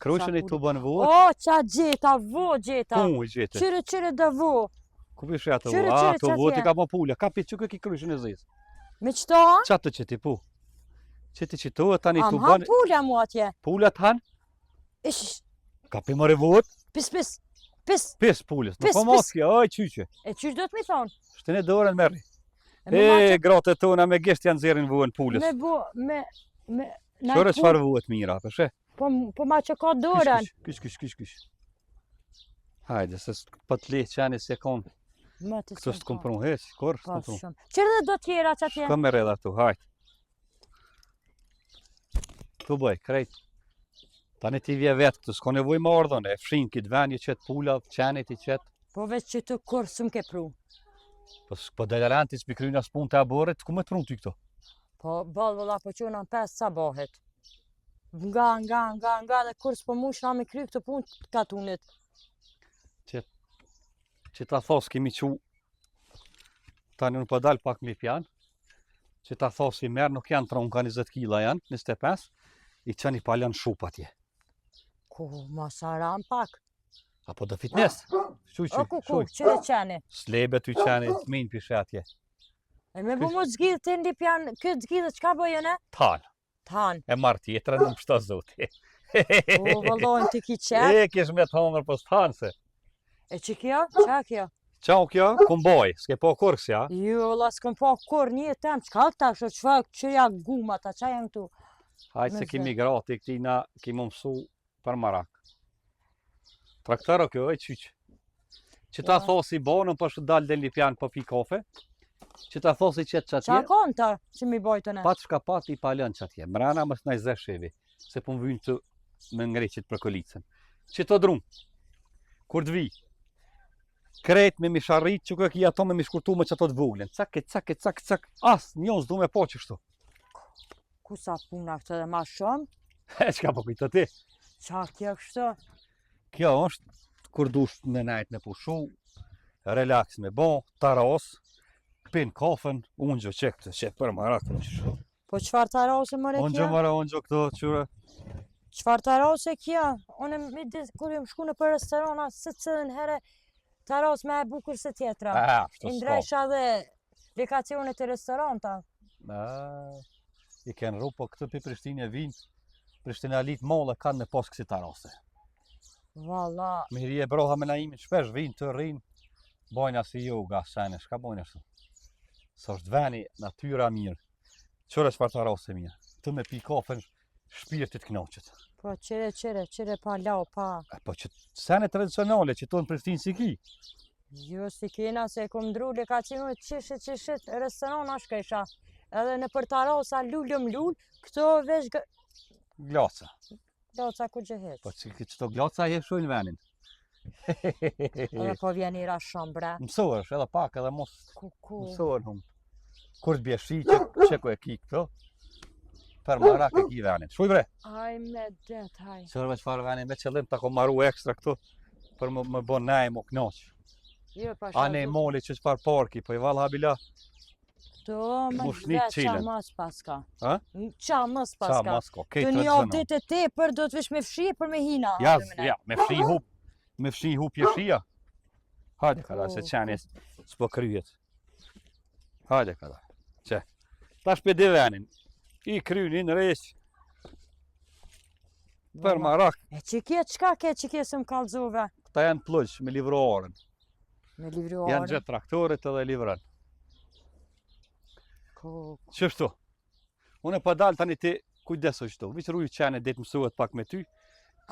Speaker 2: kryshën i të bën vuhet,
Speaker 1: O, qa gjeta, vo gjeta.
Speaker 2: ku i gjete.
Speaker 1: Qyre dë vo.
Speaker 2: Ku bishe atë
Speaker 1: Qyre,
Speaker 2: vuhet,
Speaker 1: qyre,
Speaker 2: ato
Speaker 1: qa
Speaker 2: vuhet i
Speaker 1: t'je?
Speaker 2: ka më pula, kape që ke ki kryshën e zizë.
Speaker 1: Me qëto, ha?
Speaker 2: Qatë që ti pu? Që ti qitohet tani të
Speaker 1: Am han
Speaker 2: bën,
Speaker 1: pulja mu atje.
Speaker 2: pulat han,
Speaker 1: Ish,
Speaker 2: kape më revuhet,
Speaker 1: pis, pis, pis.
Speaker 2: pis pulës,
Speaker 1: Pis,
Speaker 2: nuk po mos
Speaker 1: pis.
Speaker 2: kjo, oj qyqe.
Speaker 1: E qysh do të mi thonë?
Speaker 2: Shtene dorën merri.
Speaker 1: E me ma që-
Speaker 2: Gratë tona me gesht janë zerin vuhen pulës.
Speaker 1: Me bu, me... na
Speaker 2: Qore
Speaker 1: pu-
Speaker 2: çfarë vuhet mira, për she?
Speaker 1: Po ma që ka dorën.
Speaker 2: Kysh. Hajde, se po të le qani se kon,
Speaker 1: Më të
Speaker 2: këto
Speaker 1: s'kom
Speaker 2: s'kom
Speaker 1: ka.
Speaker 2: pru heq, kur
Speaker 1: Pa
Speaker 2: s'kom pru.
Speaker 1: shumë. Qërë dhe do tjera që atje?
Speaker 2: Shko me redha tu, hajde. Tu bëj, krejt. Tani ti vje vetë këtu, s'ko nevoj më ardhën, e fshin këtë ven, i qetë pula, qenit i qetë.
Speaker 1: Po veç që të kur s'm ke pru.
Speaker 2: Po deleranti s'pi kryna s'pun të aborit, ku me të pru ty këto?
Speaker 1: Po ballë vëlla po qona në 5 sabahet. Nga dhe kur s'po mush na me kry këtë punë të katunit.
Speaker 2: Që ta thos kemi qu, tani unë po dal pak mi pjan, që ta thos i merë nuk janë tronka 20 kila janë, 25, i qëni palën shup atje.
Speaker 1: Ku, ma saram pak.
Speaker 2: Apo do fitness?
Speaker 1: O ku,
Speaker 2: Shuj.
Speaker 1: qëre qeni.
Speaker 2: Slebe ty qeni, të minë pishe atje.
Speaker 1: E me bu mu zgjidh të ndi pjan, këtë zgjidhë, qka bëjën e?
Speaker 2: Tanë,
Speaker 1: Tan.
Speaker 2: e marrë tjetërën në pështa zoti.
Speaker 1: O, vëllojnë të ki qep.
Speaker 2: E, kish me të hongër po s'tanë se.
Speaker 1: E që kjo? Qa kjo?
Speaker 2: Qau kjo, kumboj, s'ke po kërës ja.
Speaker 1: Jo, vëlla, s'këm po kur një tem, qka këta kështë, qërja guma ta, qa janë këtu?
Speaker 2: Hajtë se
Speaker 1: Me
Speaker 2: kimi grati këtina, kimi mësu për marak. Traktaro kjo, e qyqë. Që ta
Speaker 1: Ja.
Speaker 2: thosi bonën për shë dalë dhe lipjan për pi kafe, që ta thosi qëtë
Speaker 1: Qa
Speaker 2: qatje,
Speaker 1: konë ta që mi bojtën e?
Speaker 2: pat shka pat i palën qatje. Mrena mës nëjë zeshevi, se pun vynë të me ngreqit për kolicën. Që të drum, kur të vi, kret me mi sharrit që kë ki ato me mi shkurtu me që ato të voglen. Cak, as njës du me po qështu.
Speaker 1: Ku sa puna këtë dhe ma shumë?
Speaker 2: Qka po kujtë ti?
Speaker 1: Qa kjo kështë?
Speaker 2: Kjo është kur dush me najt me pushu, relax me bo, taros, pin kafen, unë gjo që për marak në qështu.
Speaker 1: Po qëfar tarose mëre
Speaker 2: Unë
Speaker 1: kjo?
Speaker 2: gjo mara, unë gjo këto qyre.
Speaker 1: Qëfar tarose kjo? Unë mi ditë kur jam shku në për restorana, se cëllën herë taros me e bukur se tjetra.
Speaker 2: Ashtu s'ka.
Speaker 1: Indresha dhe lokacionet e restoranta.
Speaker 2: I kënë ru, po këtë për Prishtinë e vinë, Prishtina lit molle kanë me pas kësi tarose.
Speaker 1: Valla.
Speaker 2: Miri e broha me na imin, shpesh vinë të rinë, bojna si yoga, sene, shka bojna shtu. Së është veni, natyra mirë, qëre qëfar tarose mirë, të me pi kafen, shpirtit knoqet.
Speaker 1: Po qire pa lau, pa.
Speaker 2: Po që sene tradicionale që tonë Prishtinë si ki.
Speaker 1: Jo si kena se kom ndru lokacionet qishit, restorana shkesha. Edhe në për tarosa lullëm këto vesh
Speaker 2: Glaca.
Speaker 1: Glaca ku gjëhet.
Speaker 2: Po që këto glaca je shojnë venin.
Speaker 1: Edhe po vjen i ra shumë bre.
Speaker 2: Mësohesh edhe pak edhe mos
Speaker 1: Ku.
Speaker 2: mësohen hum. Kur të bje shi që ku e ki këto, për marak e ki venin. Shuj bre.
Speaker 1: Aj me det, aj.
Speaker 2: Qërve qëfar venin me qëllim ta ko maru ekstra këto, për më bon nej më knoq.
Speaker 1: Jo, pasha.
Speaker 2: A ne moli që qëfar parki, po i val habila.
Speaker 1: To më
Speaker 2: Mushnit
Speaker 1: qa
Speaker 2: qilen.
Speaker 1: mës paska.
Speaker 2: Ha?
Speaker 1: Qa mës
Speaker 2: Qa
Speaker 1: paska.
Speaker 2: masko, kej
Speaker 1: Të një
Speaker 2: tradicional.
Speaker 1: ditë e tepër do të vesh me fshi për me hina.
Speaker 2: Ja,
Speaker 1: edhe me ne.
Speaker 2: ja, me fshi hup jeshia. Hajde kada, se qeni s'po kryet. Hajde kada, që. Ta shpedi venin, i krynin req, për marak,
Speaker 1: E që kje, qka ke që kje së më kalzove?
Speaker 2: këta janë plëq me livroarën.
Speaker 1: Me
Speaker 2: Janë
Speaker 1: livruarën.
Speaker 2: gjithë traktorit edhe livran.
Speaker 1: Ku.
Speaker 2: Qështu? Unë e pa dalë tani ti kujdeso qështu. Vishë rujë qene ditë mësuhet pak me ty.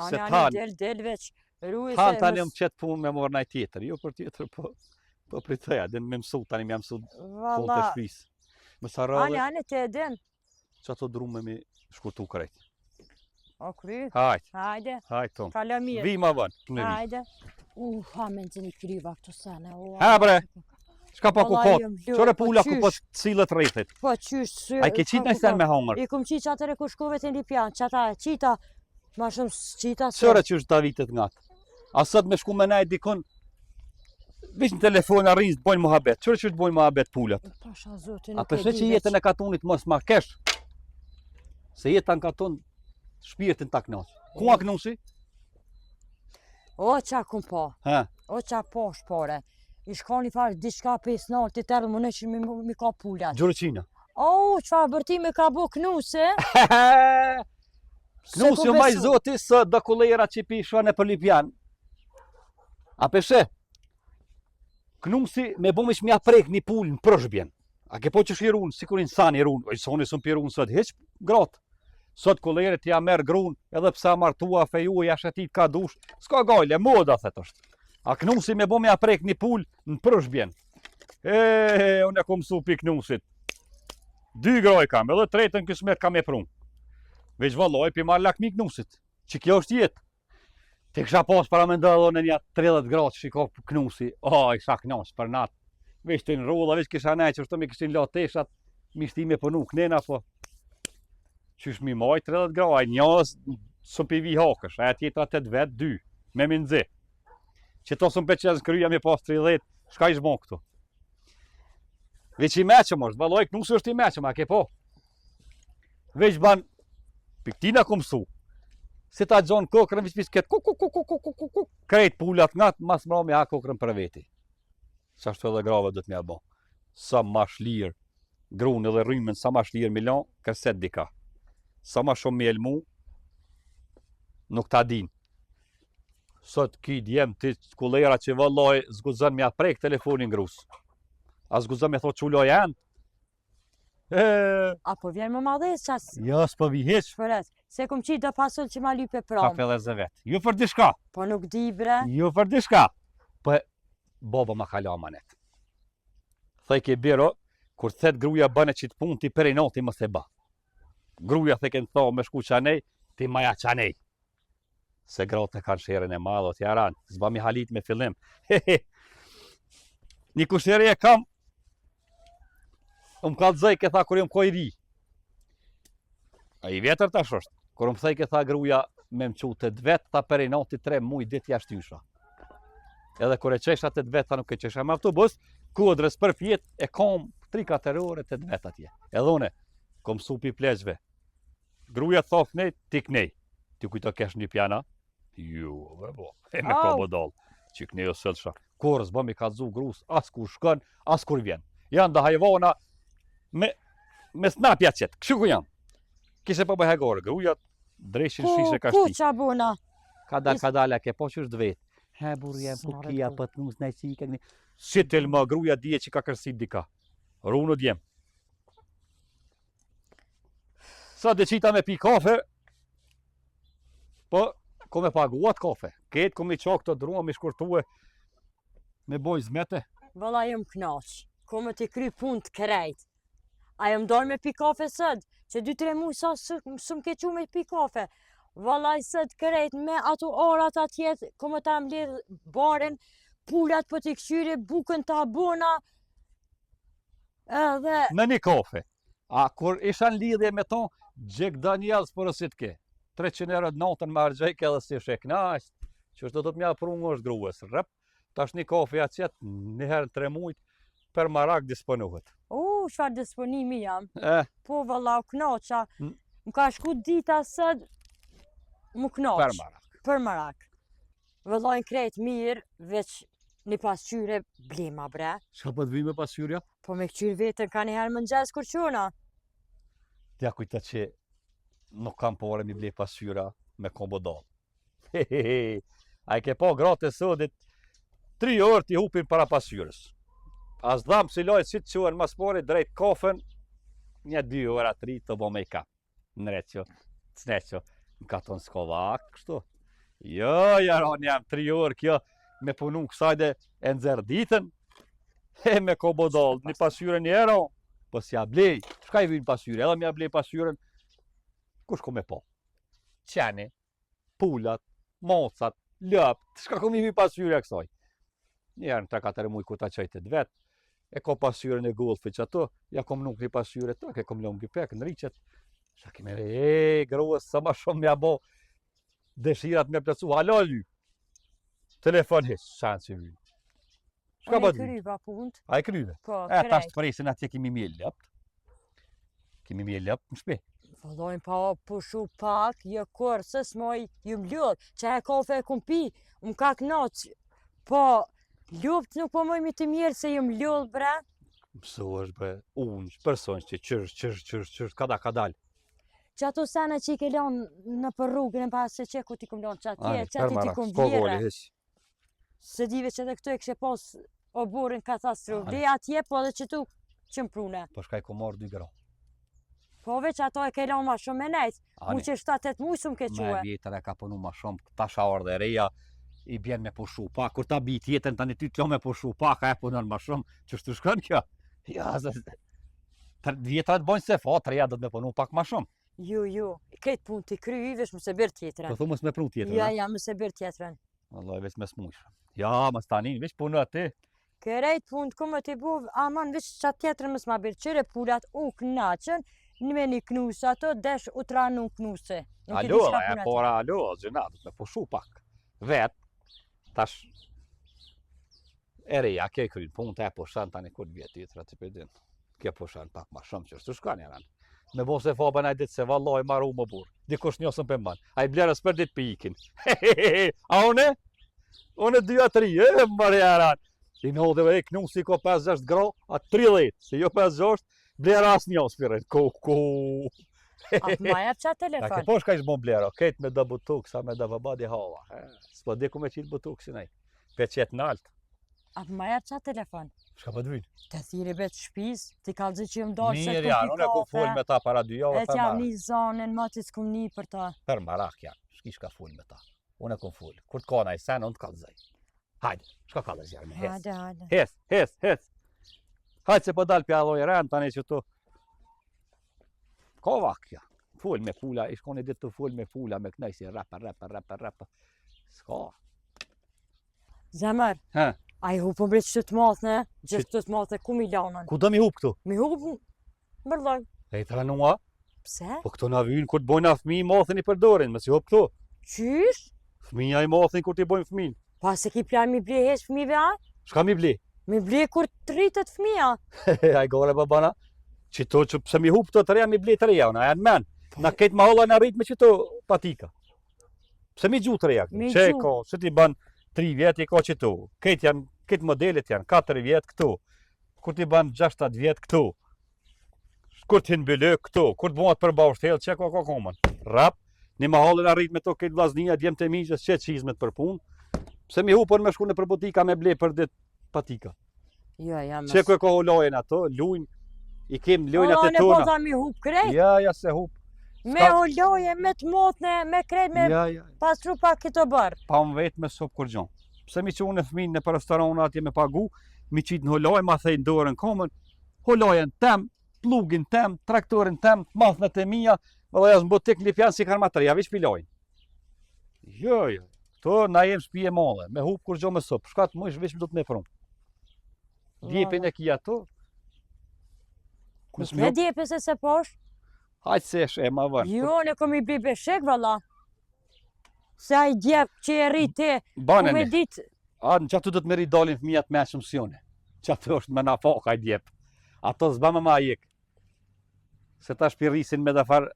Speaker 2: Se
Speaker 1: Ani del veç. Rujë
Speaker 2: tanë tani më qetë punë me morë naj tjetër. Jo për tjetër, po për tëja. Din me mësu, tani me jam mësu punë të
Speaker 1: Valla.
Speaker 2: shpisë. Më sarave,
Speaker 1: Ani te edin.
Speaker 2: që ato drume me shkurtu krejt.
Speaker 1: O kry.
Speaker 2: Hajde,
Speaker 1: Hajde.
Speaker 2: Tom.
Speaker 1: Kala mirë.
Speaker 2: Vi ma vën, me vi.
Speaker 1: Hajde. Ha me në kryva këto sene.
Speaker 2: Ha bre, shka pa ku
Speaker 1: Valla,
Speaker 2: pot,
Speaker 1: jem lur,
Speaker 2: qëre
Speaker 1: po
Speaker 2: pula ku
Speaker 1: qysh?
Speaker 2: pot cilët rejthet.
Speaker 1: Po qysh.
Speaker 2: A i ke qitë në sen me hongër.
Speaker 1: I kum qitë atëre ku shkove të Lipjan. Qata qita. Ma shumë qita se.
Speaker 2: Qëre që është Davitet ngatë. A sot me shku me najt dikon, vish në telefon a rinjë të bojnë muhabet. Qëre që është bojnë muhabet pulat?
Speaker 1: Pasha zotin
Speaker 2: A
Speaker 1: nuk e
Speaker 2: përshë
Speaker 1: di
Speaker 2: që
Speaker 1: veç.
Speaker 2: jetën e katonit mos ma kesh. Se jetën katon shpirtin ta knoq. Ku a knusi?
Speaker 1: O qa kum po.
Speaker 2: Ha,
Speaker 1: O qa po shpore. I shkoni farë diçka 5 të tërë më nëshin mi ka pullat.
Speaker 2: Gjurëqina.
Speaker 1: O, qfa bërtime ka bo knuse?
Speaker 2: Knusi o maj zoti së do kulera që pi shone për Lipjan. A peshe? Knusi me bom ish mja prek një pull në prëshbjen. A ke po që shirun, si kur insani run, oj soni së mpirun sot, heq gratë. Sot kuleret ja merë grun, edhe psa martua feju e jashetit ka dush, s'ka gajle, moda thet është. A knusi me bom ja prek një pull në prëshbjen. Unë e kom su pi knusit. 2 groj kam, edhe tretën kësmet kam e prun. Veç valloj pi marr lakmi knusit, që kjo është jetë. Te kisha pas para me ndodho në një 30 gradë shiko knusi, isha knaq për natë. Veç të në rolla, veç kisha nej që shto me kishin la teshat, mi shti me pënu knena, po qysh mi maj 30 gradë, a njës së pi vi hakësh, a tjetra 8 vetë 2, me minzi. Që to së më peqez kryja me pas 30, shka ish bon këtu. Veç i meqëm është, valloj knusi është i meqëm, a ke po? Veç ban, piktina ku mësu. Si ta gjonë kokrën, vishë pishë këtë krejt pullat ngatë, mas mra me ha kokrën për veti. Sa shtu edhe grave dhëtë me bo. Sa ma shlirë, grunë edhe rrymën, sa ma shlirë milan, kërset dika. Sa ma shumë me elmu, nuk ta din. Sot ki djem të kullera që valloj zguzën me aprek telefonin grusë. A zguzën me thot qullo janë.
Speaker 1: Apo vjen më madhes qas.
Speaker 2: Jo, s'po vi heq.
Speaker 1: Shpëret, se kum qitë do pasull që ma lype
Speaker 2: Ka
Speaker 1: pranë.
Speaker 2: fele zë vetë. Jo për dishka.
Speaker 1: Po nuk di bre.
Speaker 2: Jo për dishka. Po baba ma kala manet. Thaj ke biro, kur thet gruja bëne që të punë, ti prej noti më se ba. Gruja the kënë tha me shku qanej, ti maja qanej. Se gratë e kanë sherën e madhe, o t'jaran, s'ba mi halit me fillim. Një kusheri e kam, më kallëzoj këtha kur jam ko i ri. A i vjetër tash është, kur më thej këtha gruja me më qute dvet, ta peri 93 muj dit jashtysha. Edhe kur e qesha të dvet, ta nuk e qesha me autobus, Kodrës për fjet e kam 3-4 ore të dvet atje. Edhe une, kom supi pleqve. Gruja thof nej, ti knej. Ti kujto kesh një pjana? Jo, bo, e me ka bodal. Që knej o sëllësha. Kur s'ba mi ka dzu grus, as kur shkën, as kur vjen. Janë da hajvona me snapja qëtë, kështu ku janë. Kishe pa bëhe gore, grujat dreshin shishe ka shti.
Speaker 1: Ku qa bona?
Speaker 2: Kadala ke po që është dvet. He burje, pukia, pët nus, nej si i Shitel ma gruja dje që ka kërsit dika. Runë djem. Sa dhe qita me pi kafe, po, ko me paguat kafe. Ketë ko me qa këto drua me shkurtue me boj zmete.
Speaker 1: Valla jem knaq. Ko me t'i kry pun të krejt. A jem dojnë me pi kafe sëd, që 2-3 muj sa së m'ke qu me pi kafe. Valla i sëd krejt me ato orat atjet, ko me ta mbledh barin, pullat për t'i këshyri, bukën të abona, edhe...
Speaker 2: Në një kafe. A kur isha në lidhje me ton, Jack Daniels përësit ke. 300 euro natën me argjejke edhe si sheknasht, që është do të m'ja prungë është gruës. Rëp, tash një kafe atjet, njëherë 3 mujt, per marak disponohet.
Speaker 1: Shfar disponimi jam. Po valla u knoqa. Më ka shku dita sëd, më knoq.
Speaker 2: Per marak.
Speaker 1: Per marak. Vëllojnë krejt mirë, veç një pasqyre blema bre.
Speaker 2: Qa po të vi me pasqyrja?
Speaker 1: Po me këqyr vetën ka njëherë më nxez kur qona.
Speaker 2: Tja kujta që nuk kam pore mi ble pasqyra me kombodal. A i ke po gratë e sodit 3 orë t'i hupin para pasqyrës. As dhamë si lojtë si të quen mas pore drejt kafen, një 2 ora 3 të bo me i kap. Nëreqo, cneqo, më ka tonë s'kovak, kështu. Jo, jaron jam 3 orë kjo, me punu kësajde e nëzër ditën, e me kombodal, një pasqyre një ero, po s'ja blej, shka i vinë pasqyre, edhe m'ja blej pasqyren, kush ko me po? Qeni, pullat, mocat, lëp, shka ko mi vi pasqyre e kësaj? Njerën 3-4 muj ku ta qajtë të vet, e ko pasqyren e golfi që ato, ja kom nuk një pasqyre të, ke kom lëmë gjipek në ricet, shka kime re, gruës, sa ma shumë mja bo, dëshirat me plëcu, halo ly, telefon hiç, shanë që vynë. Shka
Speaker 1: Unë
Speaker 2: po
Speaker 1: e
Speaker 2: të vynë?
Speaker 1: kryva punt.
Speaker 2: A i kryve?
Speaker 1: Po,
Speaker 2: E, tash
Speaker 1: krejt.
Speaker 2: të presin atje kemi mjell lëpt. Kemi mjell lëpt në shpi.
Speaker 1: Vëllojnë pa pushu pak, jo kur, sës moj, ju m'llull, që e kafe e kum pi, më ka knoq, po, lupt nuk po moj mi të mirë se ju m'llull bre.
Speaker 2: Mëso është bre, unë, personë që qërsh, ka dal.
Speaker 1: Që ato sene që i ke lonë në për rrugën e pas se që ku ti kum lonë që atje, që ati ti kum
Speaker 2: s'ko goli
Speaker 1: vjere.
Speaker 2: hiç.
Speaker 1: Se dive që edhe këtu e kështë pas o burin katastrof, dhe atje po edhe që tu që m'prune.
Speaker 2: Po shka i ko marrë 2 gra.
Speaker 1: Po veç ato e ke lonë ma shumë me nejtë, mu
Speaker 2: Ani,
Speaker 1: që 7-8 muj s'u m'ke
Speaker 2: me
Speaker 1: quë.
Speaker 2: vjetër e ka punu ma shumë, ta shawarë dhe reja, i bjen me pushu pak, kur ta bi tjetën, tani ty t'lo me pushu pak, a e punon ma shumë, që shtu shkën kjo? Ja, vjetrat bojnë se fa, 3 do të me punu pak ma shumë.
Speaker 1: Ju, këtë pun t'i kry, veç më se bërë tjetërën.
Speaker 2: Po thumë s'me punu tjetën,
Speaker 1: Ja, më se bërë tjetërën.
Speaker 2: Allah, veç me smujshë. Ja, më stani, veç punu aty.
Speaker 1: Kërejt pun të kumë t'i bu, aman veç që tjetërën më s'ma bërë, qëre pullat u knaqën, në me një knusë ato, desh u tranu knusë.
Speaker 2: Alo, e pora, alo, gjëna, do të me pushu pak. Vet, tash, e reja, ke kryin pun të e pushan tani kur vjetë tjetëra të përdin. Ke pushan pak ma shumë që shtu shkan jaran. Me bo se fabën a ditë se vallaj maru më burë. Dikush njësën për man. A i blerës për ditë për ikin. A une? Une 2-3, mërë jaran. I në hodheve e knusi ko 5-6 gra, a 30, se jo 5-6, blera as njës për rejtë. Ko.
Speaker 1: Atë ma jep qa
Speaker 2: Ta ke
Speaker 1: telefon.
Speaker 2: po shka ishë bon blera, ketë me dë butuk, sa me dë vëbadi hava. S'po di ku me qitë butuk si nej. Pe qetë në altë.
Speaker 1: Atë ma jep qa telefon.
Speaker 2: Shka po të vynë?
Speaker 1: Të thiri betë shpiz, ti kalëzë që jëmë dorë se
Speaker 2: Mirë
Speaker 1: t'u
Speaker 2: janë, unë e ku full me ta para 2 javë
Speaker 1: E
Speaker 2: për
Speaker 1: t'jam
Speaker 2: marak.
Speaker 1: një zonën, ma t'i s'kum një për ta.
Speaker 2: Per marak janë, shkish ka full me ta. Unë e ku full. Kur t'kona i sen, unë t'kallëzaj. Hajde, shka kallëz jarë me hes.
Speaker 1: Hajde.
Speaker 2: Hes. Hajde se po dal pja alloj rënë tani që tu. Ka vakja. fol me pula, i shkoni ditë të fol me pula, me knajsi, rapa. S'ka.
Speaker 1: Zemër,
Speaker 2: Ha,
Speaker 1: a i hupën bre që të matën, gjithë të matën, ku mi lanën?
Speaker 2: ku do mi hup këtu?
Speaker 1: Mi hupën, mërloj.
Speaker 2: E i tranua,
Speaker 1: Pse?
Speaker 2: po këto na vynë kur të bojna fëmi i mathin i përdorin, mësi hup këtu.
Speaker 1: Qysh?
Speaker 2: Fëmija i mathin kur t'i bojnë fëmin.
Speaker 1: Pa se ki plan mi ble hes fëmive, a?
Speaker 2: Shka mi bli?
Speaker 1: Mi ble kur të rritet fëmija.
Speaker 2: Aj gore babana, qito që pse mi hup të reja mi bli të reja, na janë men. Na ketë ma holla na rrit me qito patika. Pse mi gju të reja?
Speaker 1: Mi
Speaker 2: Që
Speaker 1: gju.
Speaker 2: ka, se ti ban 3 vjet i ka qito. Këtë modelet janë 4 vjet këtu. Kur ti ban 6-7 vjet këtu. Kur ti në bëllë këtu. Kur të bëhat për baushtel, që ka komën. Rap, një ma hollën arrit me to këtë vllaznia djem të miqës që çizmet për punë. Pse mi hupën me shku në për botika me ble për dit patika.
Speaker 1: Jo, jam
Speaker 2: Që ka holojen ato, lujnë, i kem lojnat e
Speaker 1: ne po
Speaker 2: tona.
Speaker 1: tha mi hup krejt.
Speaker 2: Ja, se hup.
Speaker 1: Me holoje, me të motne, me krejt, me
Speaker 2: Ja.
Speaker 1: pastru pa këto bërë.
Speaker 2: Pa unë vetë me sop kur gjon. Pse mi që unë e fëmin në për restoran atje me pagu, mi qitë në holoj, ma thej në dorën komën, holojen tem, plugin tem, traktorin tem, mathnet e mija, dhe jasë mbo tek lipjan si karmatëria, vish pilojnë. Jo, to na jem shpije male, me hup kur gjo me sop, shkat mësh vish më do të me prum. Djepin e kia to.
Speaker 1: Ne djepe se posh.
Speaker 2: Hajtë se e ma vërë.
Speaker 1: Jo, ne kom i bi beshek, valla. Se a i djep që e rriti, ku
Speaker 2: Banë
Speaker 1: me
Speaker 2: ne.
Speaker 1: dit,
Speaker 2: Në që aty do të meri dalin fëmijat me shumësione. Që aty është me na faka i djep. Ato s'bama ma jek. Se ta shpirisin me dhe farë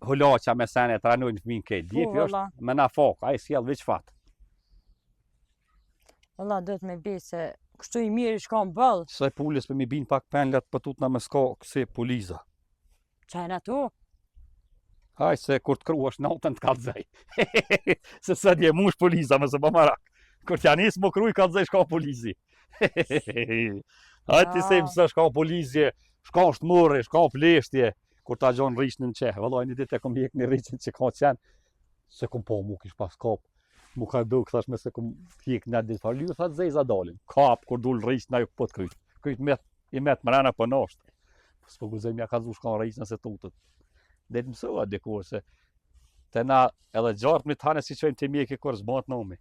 Speaker 2: hulaqa me sene të ranojnë fëmin kejt. Djepi
Speaker 1: valla.
Speaker 2: është me na faka, a i sjell veç fat.
Speaker 1: valla, do të me bi se kështu i mirë i shkon bëllë.
Speaker 2: Se pulis për mi bin pak penlet për tut na me s'ka këse puliza.
Speaker 1: Qajna tu?
Speaker 2: Haj se kur të kru është natën të kalzej. Se së dje mush puliza me se marak. Kur t'ja nisë më kru i kalzej shka pulizi. Hajtë ti se mësë shka polizje, shka është mërë, shka pleshtje, kur ta gjonë rishnë në qehë. Vëllaj një ditë e kom jek një rishnë që ka qenë, se kom po mu kish pas kap. Mu ka do këthash me se kom jek në ditë farë, lyu thatë zej za dalin. Kap, kur dul rishnë, na ju po të kryt. Kryt i met mrena për nashtë. S'po guzej mja ka zu shka rishnë se tutët. Dhe të mësua dikur se të na edhe gjartë mi tane si qojnë të mjeki kur zbat nomi.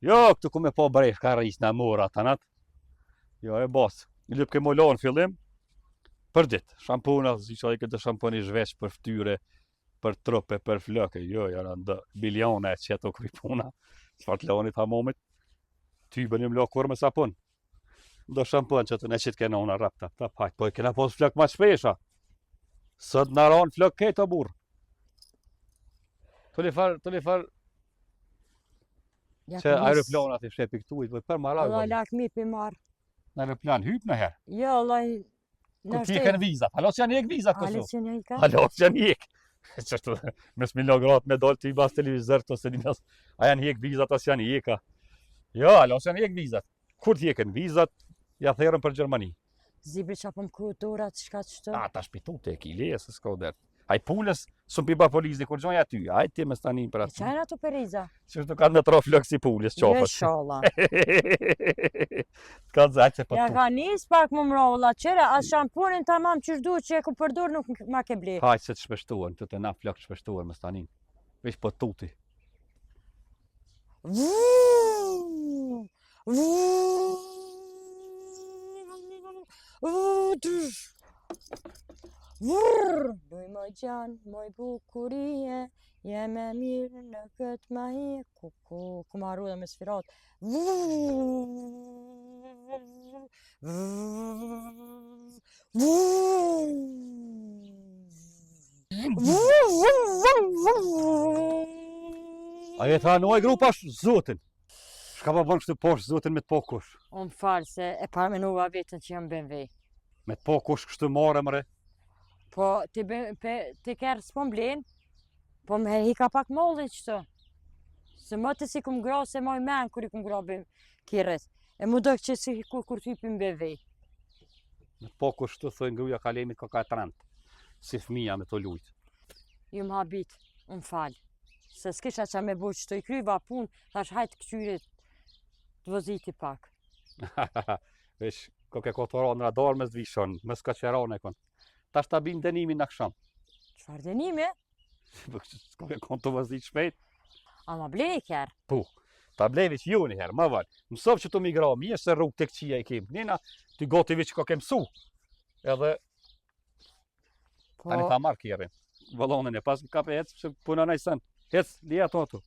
Speaker 2: Jo, këtu ku me po bresh ka rishnë në mora tanat. Jo, e basë. Një lyp ke mola në fillim, për ditë. Shampona, si që këtë shamponi zhvesh për ftyre, për trupe, për flëke. Jo, janë ndë bilione e qeto kri puna. Qëfar të leonit ha momit. Ty bënim lo kur me sapun. Do shampon që të ne qitë kena una rapta. Ta pajt, po e kena pos flëk ma shpesha. Sët në ranë flëk kejtë o burë. Të li farë që aeroplanat i shepi këtu, i për maraj.
Speaker 1: Valla, lak mi pi marë.
Speaker 2: Në aeroplan hyp në herë.
Speaker 1: Jo, valla,
Speaker 2: Kur ti kanë vizat, halo që janë jek vizat këtu.
Speaker 1: Halo që janë jek,
Speaker 2: Halo që janë jek. Qështu, mes milograt me dollë të i bas televizor, të se një a janë jek vizat, as janë jeka. Jo, halo që janë jek vizat. Kur t'jekën vizat, ja therën për Gjermani.
Speaker 1: Zibri që apëm kruturat, shka qëto.
Speaker 2: A, ta shpitu të e kile, se s'ka der. Aj pulës, sëm pi ba polizni, kur gjonja ty, aj ti me stanin për atë.
Speaker 1: Qajna tu periza?
Speaker 2: Qështu kanë me tro flok si pulës, qofët.
Speaker 1: Jesholla.
Speaker 2: Ka zaqë që për
Speaker 1: Ja
Speaker 2: tu.
Speaker 1: ka nis pak më mrolla, qere, as shampunin ta mam qysh du që e ku përdur nuk ma ke ble.
Speaker 2: Haj se të shpeshtuan, të na flok shpeshtuan me stanin. Vesh për tuti.
Speaker 1: Luj moj gjan, moj bukurie, jeme mirë në këtë mahje, ku ma arru dhe me sfirat.
Speaker 2: A e tha nuaj grupa zotin. Shka pa bën kështu poshtë zotin me të pokush.
Speaker 1: Unë falë se e parmenuva vetën që jam ben vej.
Speaker 2: Me të pokush kështu more mëre.
Speaker 1: Po, ti kërë s'po mblen, po me hika pak mollin qëto. Se më të si kum gra se moj men kur i kum gra bim kires. E mu dojkë që si kur t'hypim be vej.
Speaker 2: Me të pokush kështu thoi ngruja kalemit ka 40. Si fëmija me të lujt.
Speaker 1: Ju më habit, unë falë. Se s'kisha që me bu qëto i kryva pun, thash hajtë këqyrit të vëziti pak.
Speaker 2: Vesh, ko ke kotoran radar me zvishon, me s'ka qeran e kon. Ta shta bin denimin në kësham.
Speaker 1: Çfarë dënimi?
Speaker 2: S'ka me kon të vazhdit shpejt.
Speaker 1: A ma ble i kjerë?
Speaker 2: Po, ta blevi që ju njëherë, ma val. Mësov që të migra, mirë se rrugë tek qia i kem. Nina, ty gati veç ka kem su. Edhe,
Speaker 1: Po,
Speaker 2: tani ta marrë kjerin. Valonin e pas ka pe hec, që puna najsen. Hec, lija to atu.